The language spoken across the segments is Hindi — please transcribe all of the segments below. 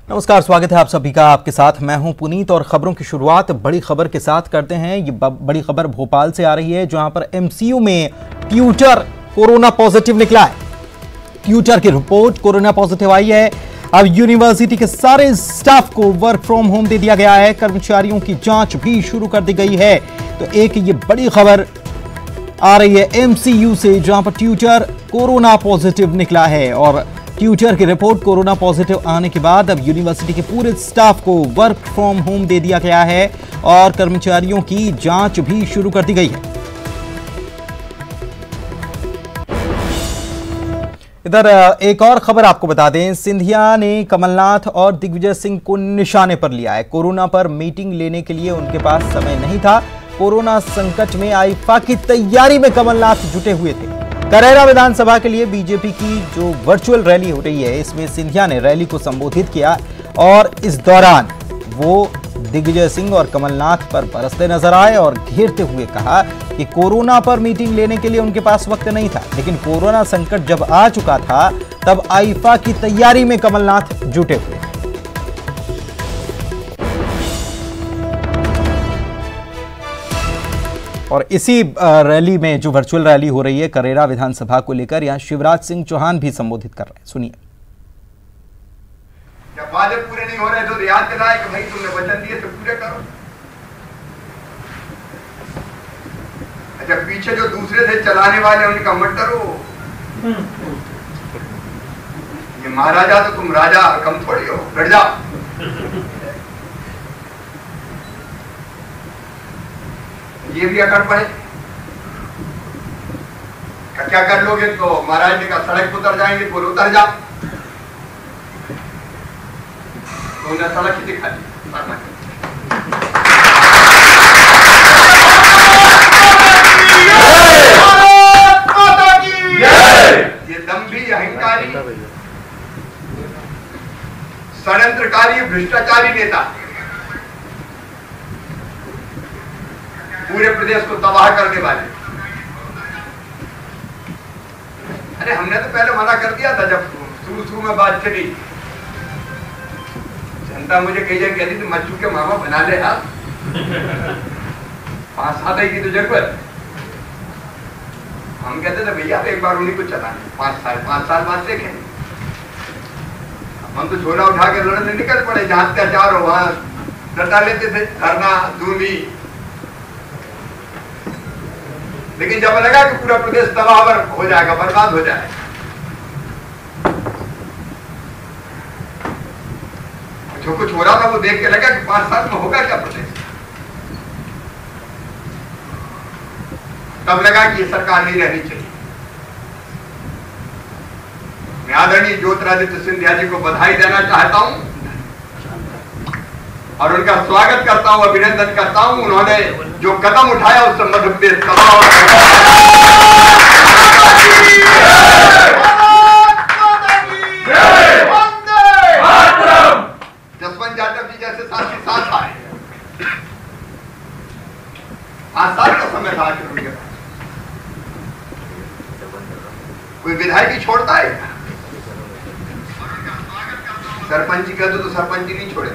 नमस्कार, स्वागत है आप सभी का। आपके साथ मैं हूं पुनीत और खबरों की शुरुआत बड़ी खबर के साथ करते हैं। ये बड़ी खबर भोपाल से आ रही है, जहां पर एमसीयू में ट्यूटर कोरोना पॉजिटिव निकला है। ट्यूटर की रिपोर्ट कोरोना पॉजिटिव आई है। अब यूनिवर्सिटी के सारे स्टाफ को वर्क फ्रॉम होम दे दिया गया है। कर्मचारियों की जांच भी शुरू कर दी गई है। तो एक ये बड़ी खबर आ रही है एमसीयू से, जहां पर ट्यूटर कोरोना पॉजिटिव निकला है। और ट्यूटर की रिपोर्ट कोरोना पॉजिटिव आने के बाद अब यूनिवर्सिटी के पूरे स्टाफ को वर्क फ्रॉम होम दे दिया गया है और कर्मचारियों की जांच भी शुरू कर दी गई है। इधर एक और खबर आपको बता दें, सिंधिया ने कमलनाथ और दिग्विजय सिंह को निशाने पर लिया है। कोरोना पर मीटिंग लेने के लिए उनके पास समय नहीं था। कोरोना संकट में आईफा की तैयारी में कमलनाथ जुटे हुए थे। करेरा विधानसभा के लिए बीजेपी की जो वर्चुअल रैली हो रही है, इसमें सिंधिया ने रैली को संबोधित किया और इस दौरान वो दिग्विजय सिंह और कमलनाथ पर बरसते नजर आए और घेरते हुए कहा कि कोरोना पर मीटिंग लेने के लिए उनके पास वक्त नहीं था, लेकिन कोरोना संकट जब आ चुका था तब आईफा की तैयारी में कमलनाथ जुटे हुए। और इसी रैली में जो वर्चुअल रैली हो रही है करेरा विधानसभा को लेकर, यहां शिवराज सिंह चौहान भी संबोधित कर रहे हैं। सुनिए। जब वादे पूरे नहीं हो रहे तो याद दिलाए कि भाई तुमने वचन दिए तो पूरे करो। अच्छा, पीछे जो दूसरे थे चलाने वाले उनका मत डरो। ये महाराजा तो तुम राजा कम थोड़ी हो, डर जाओ। ये भी अकड़ पड़े क्या कर लोगे? तो महाराज ने कहा सड़क उतर जाएंगे, बोल उतर जाओ। तो उन्हें सड़क ही दिखा दी। ये दम्भी, अहंकारी, षड्यंत्रकारी, भ्रष्टाचारी नेता पूरे प्रदेश को तबाह करने वाले। अरे हमने तो पहले मना कर दिया था जब शुरू में बात चली। जनता मुझे कई जगह कहती थी मच्चू के मामा बना ले। हाँ, 5-7 की तो जरूरत। हम कहते थे भैया एक बार उन्हीं को चलाने, 5 साल बाद देखें। हम तो झोला उठा के लड़ने निकल पड़े, जहां अत्याचार हो वहां डटा लेते थे, धरना दूनी। लेकिन जब लगा कि पूरा प्रदेश तबाह हो जाएगा, बर्बाद हो जाएगा, जो कुछ हो रहा था वो देख के लगा कि 5 साल में होगा क्या प्रदेश। तब लगा कि ये सरकार नहीं रहनी चाहिए। मैं आदरणीय ज्योतिरादित्य सिंधिया जी को बधाई देना चाहता हूं और उनका स्वागत करता हूं, अभिनंदन करता हूं। उन्होंने जो कदम उठाया उससे मध्य प्रदेश जसवंत यादव जी जैसे साथी साथ आए। 5 साल का समय था उनके पास। कोई विधायक ही छोड़ता है? सरपंच जी कहते तो सरपंच जी नहीं छोड़े।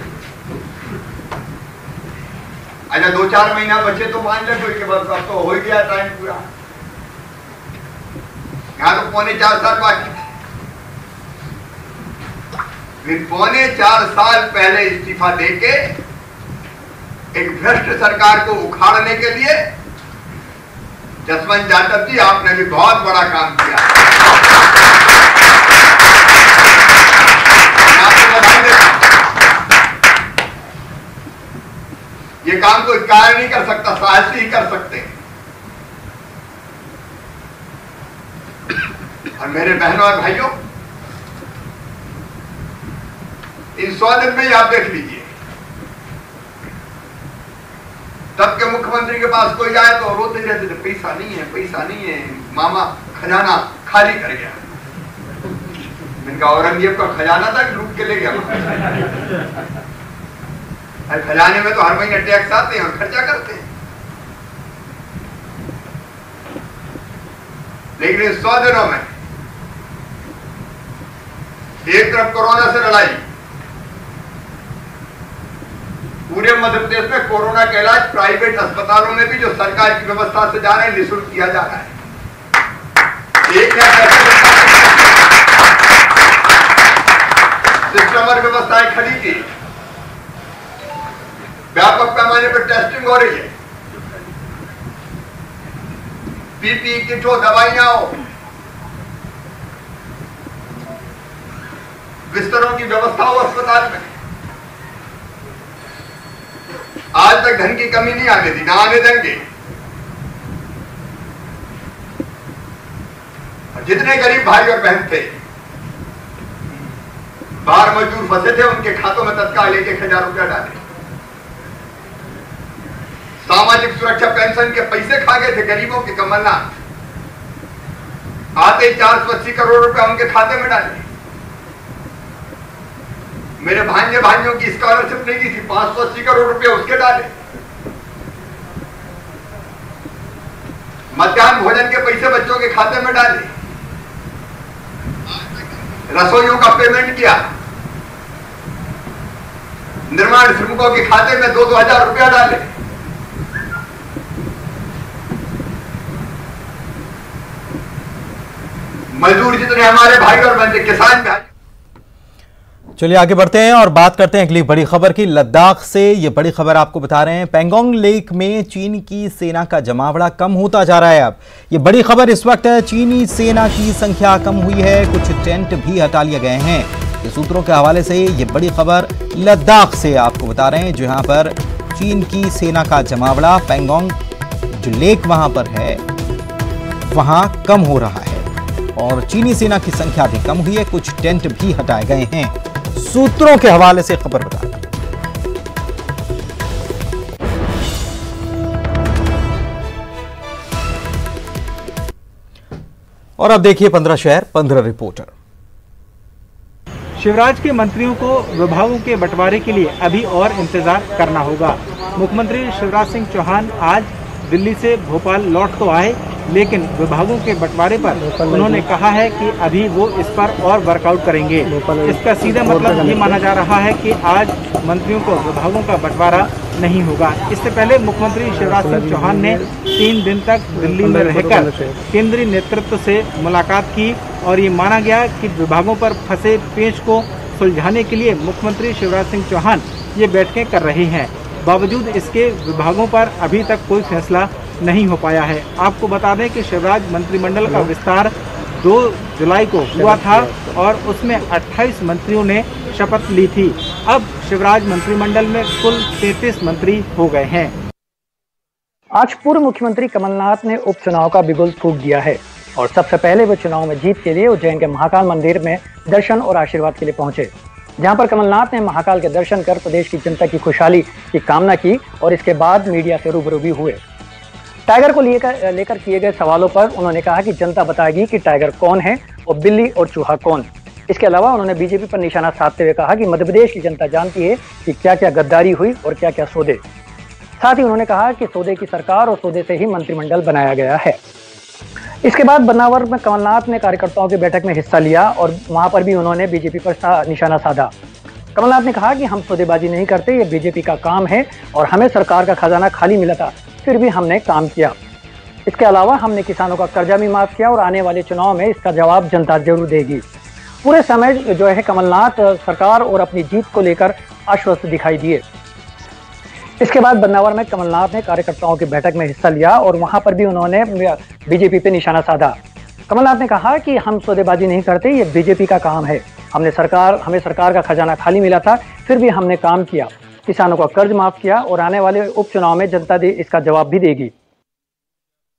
अच्छा, 2-4 महीना बचे तो मान लो के बाद अब तो हो ही गया टाइम पूरा। यहाँ तो 3.25 साल बाकी थे। लेकिन 3.25 साल पहले इस्तीफा देके एक भ्रष्ट सरकार को उखाड़ने के लिए जसवंत यादव जी आपने भी बहुत बड़ा काम किया। ये काम कोई कार्य नहीं कर सकता, साहसी ही कर सकते हैं। और मेरे बहनों और भाइयों, इन 100 दिन में ही आप देख लीजिए, तब के मुख्यमंत्री के पास कोई आए तो रोते रहते थे, पैसा नहीं है, पैसा नहीं है, मामा खजाना खाली कर गया। इनका औरंगजेब का खजाना था कि लूट के ले गया। खजाने में तो हर महीने टैक्स आते हैं और खर्चा करते हैं। लेकिन इस 100 दिनों में एक तरफ कोरोना से लड़ाई, पूरे मध्य प्रदेश में कोरोना का इलाज प्राइवेट अस्पतालों में भी जो सरकार की व्यवस्था से जा रहे हैं निःशुल्क किया जा रहा है। सिस्टम और व्यवस्थाएं खड़ी की, व्यापक पैमाने पर टेस्टिंग हो रही है, पीपीई किट हो, दवाइयां हो, बिस्तरों की व्यवस्था हो अस्पताल में। आज तक धन की कमी नहीं आने दी, ना आने देंगे। जितने गरीब भाई और बहन थे, बाहर मजदूर फंसे थे, उनके खातों में तत्काल 1,000 रुपया डाले। सामाजिक सुरक्षा पेंशन के पैसे खा गए थे गरीबों के कमलनाथ, आते ही 480 करोड़ रुपया उनके खाते में डाले। मेरे भाइयों की स्कॉलरशिप नहीं की थी, 580 करोड़ रुपए उसके डाले। मध्याह्न भोजन के पैसे बच्चों के खाते में डाले। रसोइयों का पेमेंट किया, निर्माण श्रमिकों के खाते में 2-2 हजार रुपया डाले। मजदूर जितने हमारे भाई और बहन, किसान भाई। चलिए आगे बढ़ते हैं और बात करते हैं अगली बड़ी खबर की। लद्दाख से ये बड़ी खबर आपको बता रहे हैं। पैंगोंग लेक में चीन की सेना का जमावड़ा कम होता जा रहा है। अब ये बड़ी खबर इस वक्त है, चीनी सेना की संख्या कम हुई है, कुछ टेंट भी हटा लिए गए हैं। ये सूत्रों के हवाले से ये बड़ी खबर लद्दाख से आपको बता रहे हैं, जहां पर चीन की सेना का जमावड़ा पैंगोंग जो लेक वहां पर है वहां कम हो रहा है और चीनी सेना की संख्या भी कम हुई है, कुछ टेंट भी हटाए गए हैं। सूत्रों के हवाले से खबर बता रहे हैं। और अब देखिए 15 शहर 15 रिपोर्टर। शिवराज के मंत्रियों को विभागों के बंटवारे के लिए अभी और इंतजार करना होगा। मुख्यमंत्री शिवराज सिंह चौहान आज दिल्ली से भोपाल लौट तो आए, लेकिन विभागों के बंटवारे पर उन्होंने कहा है कि अभी वो इस पर और वर्कआउट करेंगे। इसका सीधा मतलब ये माना जा रहा है कि आज मंत्रियों को विभागों का बंटवारा नहीं होगा। इससे पहले मुख्यमंत्री शिवराज सिंह चौहान ने 3 दिन तक दिल्ली में रहकर केंद्रीय नेतृत्व से मुलाकात की और ये माना गया कि विभागों पर फंसे पेंच को सुलझाने के लिए मुख्यमंत्री शिवराज सिंह चौहान ये बैठकें कर रहे हैं। बावजूद इसके विभागों पर अभी तक कोई फैसला नहीं हो पाया है। आपको बता दें कि शिवराज मंत्रिमंडल का विस्तार 2 जुलाई को हुआ था और उसमें 28 मंत्रियों ने शपथ ली थी। अब शिवराज मंत्रिमंडल में कुल 33 मंत्री हो गए हैं। आज पूर्व मुख्यमंत्री कमलनाथ ने उपचुनाव का बिगुल फूंक दिया है और सबसे पहले वो चुनाव में जीत के लिए उज्जैन के महाकाल मंदिर में दर्शन और आशीर्वाद के लिए पहुंचे, जहां पर कमलनाथ ने महाकाल के दर्शन कर प्रदेश की जनता की खुशहाली की कामना की और इसके बाद मीडिया से रूबरू भी हुए। टाइगर को लेकर किए गए सवालों पर उन्होंने कहा कि जनता बताएगी कि टाइगर कौन है और बिल्ली और चूहा कौन। इसके अलावा उन्होंने बीजेपी पर निशाना साधते हुए कहा कि मध्य प्रदेश की जनता जानती है कि क्या क्या गद्दारी हुई और क्या क्या सौदे। साथ ही उन्होंने कहा कि सौदे की सरकार और सौदे से ही मंत्रिमंडल बनाया गया है। इसके बाद बदनावर में कमलनाथ ने कार्यकर्ताओं की बैठक में हिस्सा लिया और वहां पर भी उन्होंने बीजेपी पर निशाना साधा। कमलनाथ ने कहा कि हम सौदेबाजी नहीं करते, ये बीजेपी का काम है और हमें सरकार का खजाना खाली मिला था, फिर भी हमने काम किया। इसके अलावा हमने किसानों का कर्जा भी माफ किया और आने वाले चुनाव में इसका जवाब जनता जरूर देगी। पूरे समय जो है कमलनाथ सरकार और अपनी जीत को लेकर आश्वस्त दिखाई दिए। इसके बाद बदनावर में कमलनाथ ने कार्यकर्ताओं की बैठक में हिस्सा लिया और वहां पर भी उन्होंने बीजेपी पे निशाना साधा। कमलनाथ ने कहा कि हम सौदेबाजी नहीं करते, ये बीजेपी का काम है। हमें सरकार का खजाना खाली मिला था, फिर भी हमने काम किया, किसानों का कर्ज माफ किया और आने वाले उपचुनाव में जनता इसका जवाब भी देगी।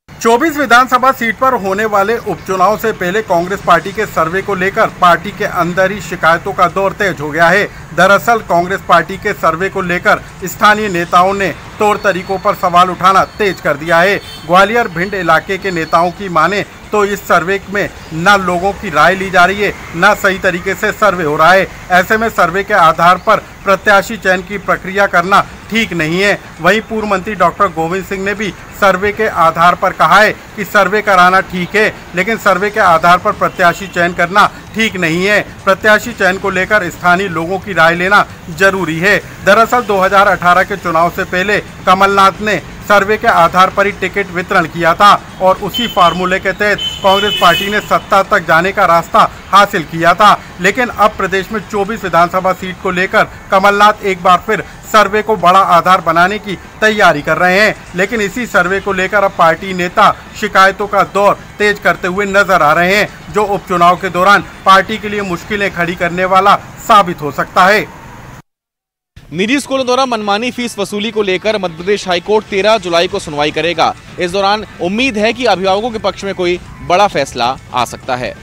24 विधानसभा सीट पर होने वाले उपचुनाव से पहले कांग्रेस पार्टी के सर्वे को लेकर पार्टी के अंदर ही शिकायतों का दौर तेज हो गया है। दरअसल कांग्रेस पार्टी के सर्वे को लेकर स्थानीय नेताओं ने तौर तरीकों पर सवाल उठाना तेज कर दिया है। ग्वालियर भिंड इलाके के नेताओं की माने तो इस सर्वे में न लोगों की राय ली जा रही है, न सही तरीके से सर्वे हो रहा है। ऐसे में सर्वे के आधार पर प्रत्याशी चयन की प्रक्रिया करना ठीक नहीं है। वहीं पूर्व मंत्री डॉक्टर गोविंद सिंह ने भी सर्वे के आधार पर कहा है कि सर्वे कराना ठीक है, लेकिन सर्वे के आधार पर प्रत्याशी चयन करना ठीक नहीं है। प्रत्याशी चयन को लेकर स्थानीय लोगों की राय लेना जरूरी है। दरअसल 2018 के चुनाव से पहले कमलनाथ ने सर्वे के आधार पर ही टिकट वितरण किया था और उसी फार्मूले के तहत कांग्रेस पार्टी ने सत्ता तक जाने का रास्ता हासिल किया था। लेकिन अब प्रदेश में 24 विधानसभा सीट को लेकर कमलनाथ एक बार फिर सर्वे को बड़ा आधार बनाने की तैयारी कर रहे हैं। लेकिन इसी सर्वे को लेकर अब पार्टी नेता शिकायतों का दौर तेज करते हुए नजर आ रहे हैं, जो उपचुनाव के दौरान पार्टी के लिए मुश्किलें खड़ी करने वाला साबित हो सकता है। निजी स्कूलों द्वारा मनमानी फीस वसूली को लेकर मध्य प्रदेश हाईकोर्ट 13 जुलाई को सुनवाई करेगा। इस दौरान उम्मीद है कि अभिभावकों के पक्ष में कोई बड़ा फैसला आ सकता है।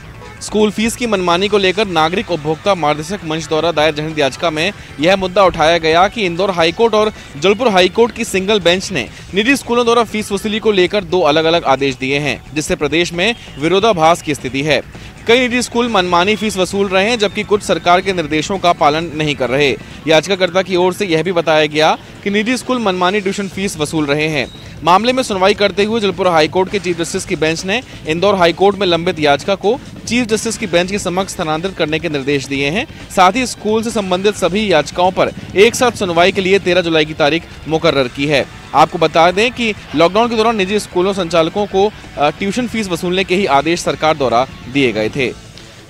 स्कूल फीस की मनमानी को लेकर नागरिक उपभोक्ता मार्गदर्शक मंच द्वारा दायर जनहित याचिका में यह मुद्दा उठाया गया कि इंदौर हाईकोर्ट और जबलपुर हाईकोर्ट की सिंगल बेंच ने निजी स्कूलों द्वारा फीस वसूली को लेकर 2 अलग-अलग आदेश दिए हैं, जिससे प्रदेश में विरोधाभास की स्थिति है। कई निजी स्कूल मनमानी फीस वसूल रहे हैं, जबकि कुछ सरकार के निर्देशों का पालन नहीं कर रहे। याचिकाकर्ता की ओर से यह भी बताया गया कि निजी स्कूल मनमानी ट्यूशन फीस वसूल रहे हैं। मामले में सुनवाई करते हुए जबलपुर हाईकोर्ट के चीफ जस्टिस की बेंच ने इंदौर हाईकोर्ट में लंबित याचिका को चीफ जस्टिस की बेंच के समक्ष स्थानांतरित करने के निर्देश दिए हैं। साथ ही स्कूल से संबंधित सभी याचिकाओं पर एक साथ सुनवाई के लिए 13 जुलाई की तारीख मुकर्रर की है। आपको बता दें कि लॉकडाउन के दौरान निजी स्कूलों संचालकों को ट्यूशन फीस वसूलने के ही आदेश सरकार द्वारा दिए गए थे।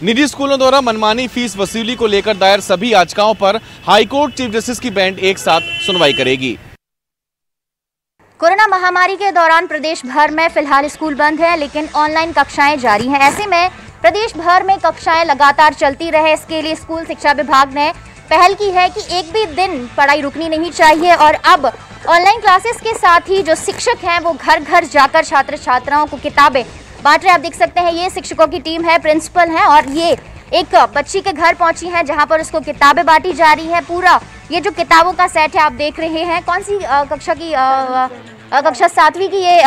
निजी स्कूलों द्वारा मनमानी फीस वसूली को लेकर दायर सभी याचिकाओं पर हाईकोर्ट चीफ जस्टिस की बेंच एक साथ सुनवाई करेगी। कोरोना महामारी के दौरान प्रदेश भर में फिलहाल स्कूल बंद है, लेकिन ऑनलाइन कक्षाएं जारी हैं। ऐसे में प्रदेश भर में कक्षाएं लगातार चलती रहे, इसके लिए स्कूल शिक्षा विभाग ने पहल की है कि एक भी दिन पढ़ाई रुकनी नहीं चाहिए। और अब ऑनलाइन क्लासेस के साथ ही जो शिक्षक हैं वो घर घर जाकर छात्र छात्राओं को किताबें बांट रहे। आप देख सकते हैं ये शिक्षकों की टीम है, प्रिंसिपल हैं और ये एक बच्ची के घर पहुंची है जहां पर उसको किताबें बांटी जा रही है। पूरा ये जो किताबों का सेट है आप देख रहे हैं। कौन सी कक्षा की कक्षा 7वीं की ये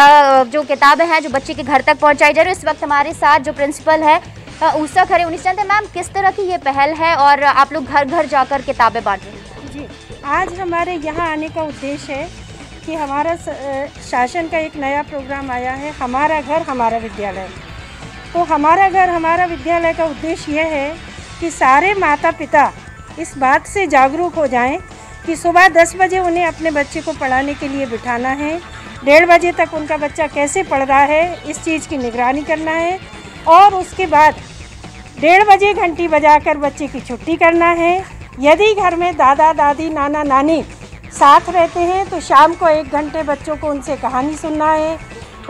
जो किताबें हैं जो बच्चे के घर तक पहुंचाई जा रही है। इस वक्त हमारे साथ जो प्रिंसिपल है उषा खरे, उन्हें जानते हैं मैम किस तरह की ये पहल है और आप लोग घर घर जाकर किताबें बांट रहे हैं? जी, आज हमारे यहाँ आने का उद्देश्य है कि हमारा शासन का एक नया प्रोग्राम आया है, हमारा घर हमारा विद्यालय। तो हमारा घर हमारा विद्यालय का उद्देश्य यह है कि सारे माता पिता इस बात से जागरूक हो जाएं कि सुबह 10 बजे उन्हें अपने बच्चे को पढ़ाने के लिए बिठाना है, 1:30 बजे तक उनका बच्चा कैसे पढ़ रहा है इस चीज़ की निगरानी करना है और उसके बाद 1:30 बजे घंटी बजाकर बच्चे की छुट्टी करना है। यदि घर में दादा दादी नाना नानी साथ रहते हैं तो शाम को 1 घंटे बच्चों को उनसे कहानी सुनना है,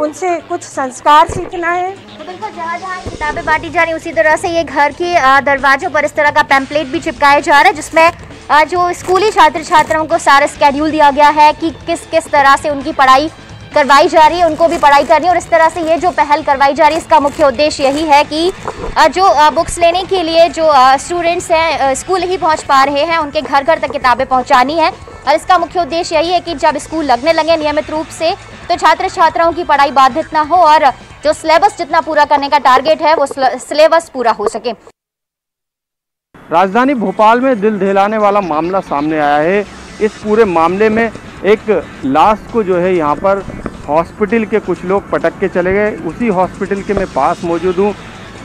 उनसे कुछ संस्कार सीखना है। तो बिल्कुल जहाँ जहाँ किताबें बांटी जा रही हैं उसी तरह से ये घर के दरवाजों पर इस तरह का पैम्पलेट भी चिपकाया जा रहा है, जिसमें जो स्कूली छात्र छात्राओं को सारा स्केड्यूल दिया गया है कि किस किस तरह से उनकी पढ़ाई करवाई जा रही है, उनको भी पढ़ाई करनी है। और इस तरह से ये जो पहल करवाई जा रही है इसका मुख्य उद्देश्य यही है कि जो बुक्स लेने के लिए जो स्टूडेंट्स हैं स्कूल नहीं पहुंच पा रहे हैं उनके घर घर तक किताबें पहुंचानी है। और इसका मुख्य उद्देश्य यही है कि जब स्कूल लगने लगे नियमित रूप से तो छात्र छात्राओं की पढ़ाई बाधित ना हो और जो सिलेबस जितना पूरा करने का टारगेट है वो सिलेबस पूरा हो सके। राजधानी भोपाल में दिल दहलाने वाला मामला सामने आया है। इस पूरे मामले में एक लाश को जो है यहाँ पर हॉस्पिटल के कुछ लोग पटक के चले गए। उसी हॉस्पिटल के मैं पास मौजूद हूँ।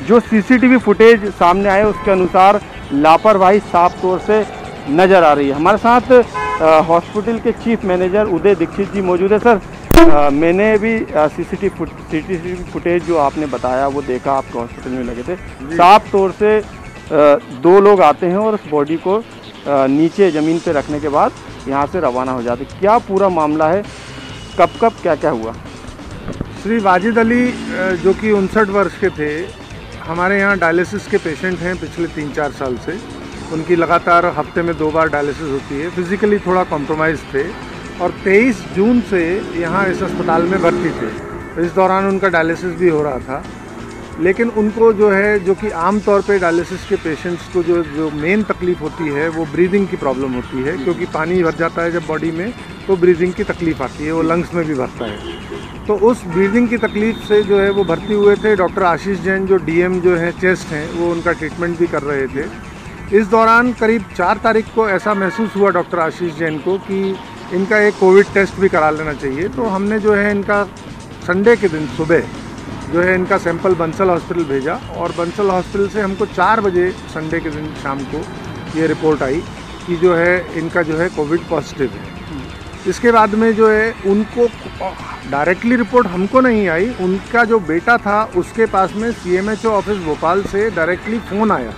जो सीसीटीवी फुटेज सामने आए उसके अनुसार लापरवाही साफ तौर से नज़र आ रही है। हमारे साथ हॉस्पिटल के चीफ मैनेजर उदय दीक्षित जी मौजूद है। सर, मैंने भी सीसीटीवी फुटेज जो आपने बताया वो देखा, आपके हॉस्पिटल में लगे थे। साफ तौर से 2 लोग आते हैं और उस बॉडी को नीचे ज़मीन पे रखने के बाद यहाँ से रवाना हो जाते। क्या पूरा मामला है, कब क्या क्या हुआ? श्री वाजिद अली जो कि 59 वर्ष के थे, हमारे यहाँ डायलिसिस के पेशेंट हैं पिछले 3-4 साल से। उनकी लगातार हफ्ते में 2 बार डायलिसिस होती है। फिज़िकली थोड़ा कॉम्प्रोमाइज़ थे और 23 जून से यहाँ इस अस्पताल में भर्ती थे। इस दौरान उनका डायलिसिस भी हो रहा था, लेकिन उनको जो है, जो कि आम तौर पे डायलिसिस के पेशेंट्स को जो मेन तकलीफ़ होती है वो ब्रीदिंग की प्रॉब्लम होती है, क्योंकि पानी भर जाता है जब बॉडी में तो ब्रीदिंग की तकलीफ़ आती है, वो लंग्स में भी भरता है। तो उस ब्रीदिंग की तकलीफ़ से जो है वो भर्ती हुए थे। डॉक्टर आशीष जैन जो डीएम जो है चेस्ट हैं, वो उनका ट्रीटमेंट भी कर रहे थे। इस दौरान करीब 4 तारीख को ऐसा महसूस हुआ डॉक्टर आशीष जैन को कि इनका एक कोविड टेस्ट भी करा लेना चाहिए। तो हमने जो है इनका संडे के दिन सुबह जो है इनका सैंपल बंसल हॉस्पिटल भेजा, और बंसल हॉस्पिटल से हमको 4 बजे संडे के दिन शाम को ये रिपोर्ट आई कि जो है इनका जो है कोविड पॉजिटिव है। इसके बाद में जो है उनको डायरेक्टली रिपोर्ट हमको नहीं आई, उनका जो बेटा था उसके पास में CMHO ऑफिस भोपाल से डायरेक्टली फ़ोन आया,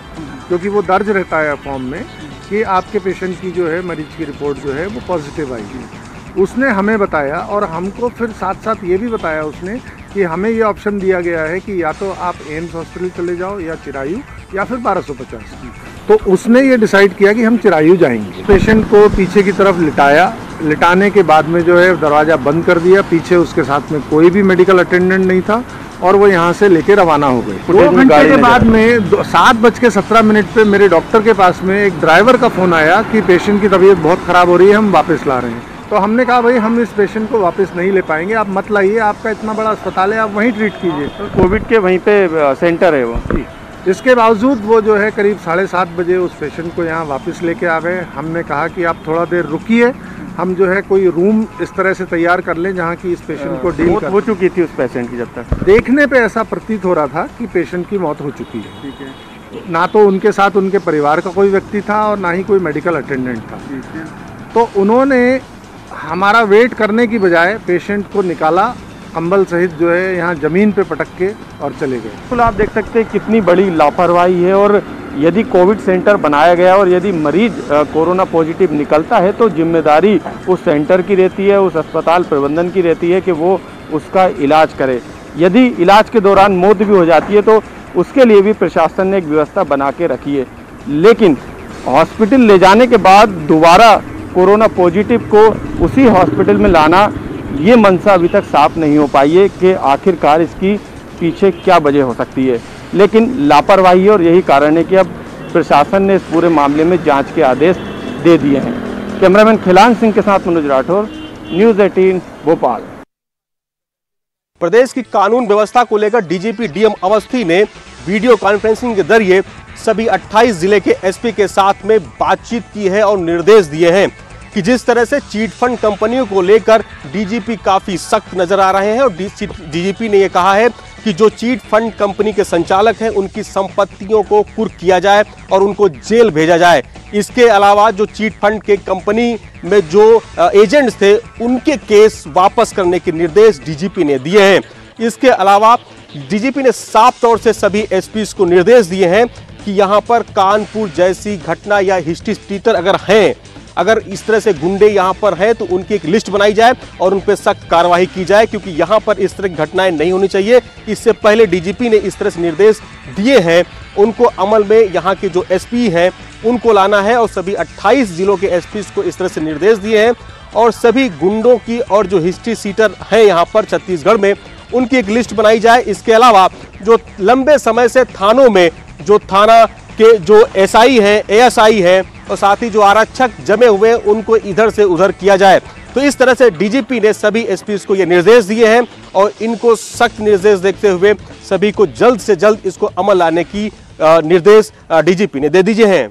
क्योंकि वो दर्ज रहता है फॉर्म में कि आपके पेशेंट की जो है मरीज की रिपोर्ट जो है वो पॉजिटिव आई है। उसने हमें बताया, और हमको फिर साथ साथ ये भी बताया उसने कि हमें ये ऑप्शन दिया गया है कि या तो आप एम्स हॉस्पिटल चले जाओ, या चिरायू, या फिर 1250। तो उसने ये डिसाइड किया कि हम चिरायू जाएंगे। पेशेंट को पीछे की तरफ लिटाया, लिटाने के बाद में जो है दरवाज़ा बंद कर दिया, पीछे उसके साथ में कोई भी मेडिकल अटेंडेंट नहीं था, और वो यहाँ से लेके रवाना हो गए। 2 घंटे के बाद में 7:17 पे मेरे डॉक्टर के पास में एक ड्राइवर का फ़ोन आया कि पेशेंट की तबीयत बहुत ख़राब हो रही है, हम वापस ला रहे हैं। तो हमने कहा भाई हम इस पेशेंट को वापस नहीं ले पाएंगे, आप मत लाइए, आपका इतना बड़ा अस्पताल है, आप वहीं ट्रीट कीजिए। तो कोविड के वहीं पे सेंटर है वो। इसके बावजूद वो जो है करीब 7:30 बजे उस पेशेंट को यहाँ वापस लेके आ गए। हमने कहा कि आप थोड़ा देर रुकिए, हम जो है कोई रूम इस तरह से तैयार कर लें जहाँ की इस पेशेंट को डील हो चुकी थी उस पेशेंट की। जब तक देखने पे ऐसा प्रतीत हो रहा था कि पेशेंट की मौत हो चुकी है। ठीक है। ना तो उनके साथ उनके परिवार का कोई व्यक्ति था, और ना ही कोई मेडिकल अटेंडेंट था। तो उन्होंने हमारा वेट करने की बजाय पेशेंट को निकाला, कंबल सहित जो है यहाँ ज़मीन पे पटक के, और चले गए। बिल्कुल आप देख सकते हैं कितनी बड़ी लापरवाही है। और यदि कोविड सेंटर बनाया गया और यदि मरीज कोरोना पॉजिटिव निकलता है तो जिम्मेदारी उस सेंटर की रहती है, उस अस्पताल प्रबंधन की रहती है कि वो उसका इलाज करे। यदि इलाज के दौरान मौत भी हो जाती है तो उसके लिए भी प्रशासन ने एक व्यवस्था बना के रखी है। लेकिन हॉस्पिटल ले जाने के बाद दोबारा कोरोना पॉजिटिव को उसी हॉस्पिटल में लाना, ये मंशा अभी तक साफ नहीं हो पाई है कि आखिरकार इसकी पीछे क्या वजह हो सकती है। लेकिन लापरवाही है, और यही कारण है कि अब प्रशासन ने इस पूरे मामले में जांच के आदेश दे दिए हैं। कैमरामैन खिलान सिंह के साथ मनोज राठौर, न्यूज़ 18 भोपाल। प्रदेश की कानून व्यवस्था को लेकर डीजीपी डीएम अवस्थी ने वीडियो कॉन्फ्रेंसिंग के जरिए सभी 28 जिले के एसपी के साथ में बातचीत की है और निर्देश दिए हैं कि जिस तरह से चीट फंड कंपनियों को लेकर डीजीपी काफी सख्त नजर आ रहे हैं, और डीजीपी ने यह कहा है कि जो चीट फंड कंपनी के संचालक हैं उनकी संपत्तियों को कुर्क किया जाए और उनको जेल भेजा जाए। इसके अलावा जो चीट फंड के कंपनी में जो एजेंट्स थे उनके केस वापस करने के निर्देश डीजीपी ने दिए हैं। इसके अलावा डीजीपी ने साफ तौर से सभी एसपीज को निर्देश दिए हैं कि यहां पर कानपुर जैसी घटना या हिस्ट्री टीटर अगर हैं, अगर इस तरह से गुंडे यहां पर हैं तो उनकी एक लिस्ट बनाई जाए और उन पर सख्त कार्रवाई की जाए, क्योंकि यहां पर इस तरह की घटनाएं नहीं होनी चाहिए। इससे पहले डीजीपी ने इस तरह से निर्देश दिए हैं, उनको अमल में यहां के जो एसपी हैं उनको लाना है, और सभी 28 जिलों के एसपी को इस तरह से निर्देश दिए हैं, और सभी गुंडों की और जो हिस्ट्री सीटर हैं यहां पर छत्तीसगढ़ में उनकी एक लिस्ट बनाई जाए। इसके अलावा जो लंबे समय से थानों में जो थाना के जो एसआई हैं, एएसआई हैं, और साथ ही जो आरक्षक जमे हुए हैं उनको इधर से उधर किया जाए। तो इस तरह से डीजीपी ने सभी एसपीज को ये निर्देश दिए हैं, और इनको सख्त निर्देश देखते हुए सभी को जल्द से जल्द इसको अमल लाने की निर्देश डीजीपी ने दे दिए हैं।